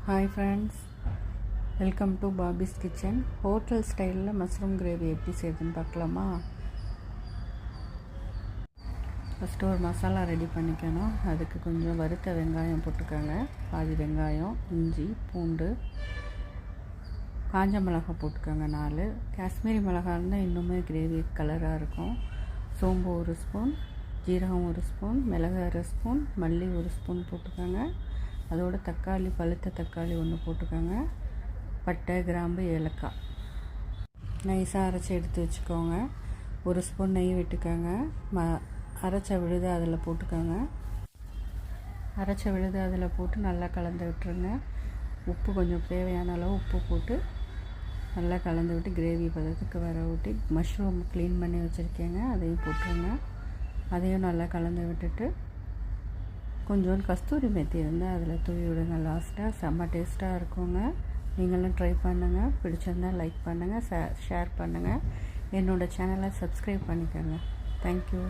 Hi friends, welcome to Bobby's Kitchen. Hotel style mushroom gravy எப்படி செய்யுதுன்னு பார்க்கலாமா? First ஒரு மசாலா ரெடி பண்ணிக்கணும். அதுக்கு கொஞ்சம் வறுத்த வெங்காயம் போட்டுக்கோங்க, பாதி வெங்காயம், இஞ்சி, பூண்டு, காஞ்ச மிளகாய் போட்டுக்கோங்க 4. காஷ்மீரி மிளகாய் இருந்தால் இன்னுமே கிரேவி கலராக இருக்கும். சோம்பு 1 ஸ்பூன், ஜீரகம் 1 ஸ்பூன், மிளகு 1 ஸ்பூன், மல்லி 1 ஸ்பூன் போட்டுக்கோங்க. அதோட தக்காளி, பழுத்த தக்காளி 1 போட்டுக்கோங்க. பட்டை, கிராம்பு, ஏலக்காய் நைஸாக அரைச்சி எடுத்து வச்சுக்கோங்க. 1 ஸ்பூன் நெய் விட்டுக்கோங்க. அரைச்ச விழுது அதில் போட்டுக்கோங்க. அரைச்ச விழுது அதில் போட்டு நல்லா கலந்து விட்டுருங்க. உப்பு கொஞ்சம் தேவையான அளவு உப்பு போட்டு நல்லா கலந்து விட்டு கிரேவி பதத்துக்கு வர ஊட்டி மஷ்ரூம் க்ளீன் பண்ணி வச்சுருக்கேங்க, அதையும் போட்டுருங்க. அதையும் நல்லா கலந்து விட்டுட்டு கொஞ்சோண்டு கஸ்தூரி மெத்தி இருந்தால் அதில் தூவி விடுங்க. லாஸ்ட்டாக செம்ம டேஸ்ட்டாக இருக்குங்க. நீங்களும் ட்ரை பண்ணுங்கள். பிடிச்சிருந்தால் லைக் பண்ணுங்கள், ஷேர் பண்ணுங்கள். என்னோடய சேனலை சப்ஸ்கிரைப் பண்ணிக்கோங்க. தேங்க்யூ.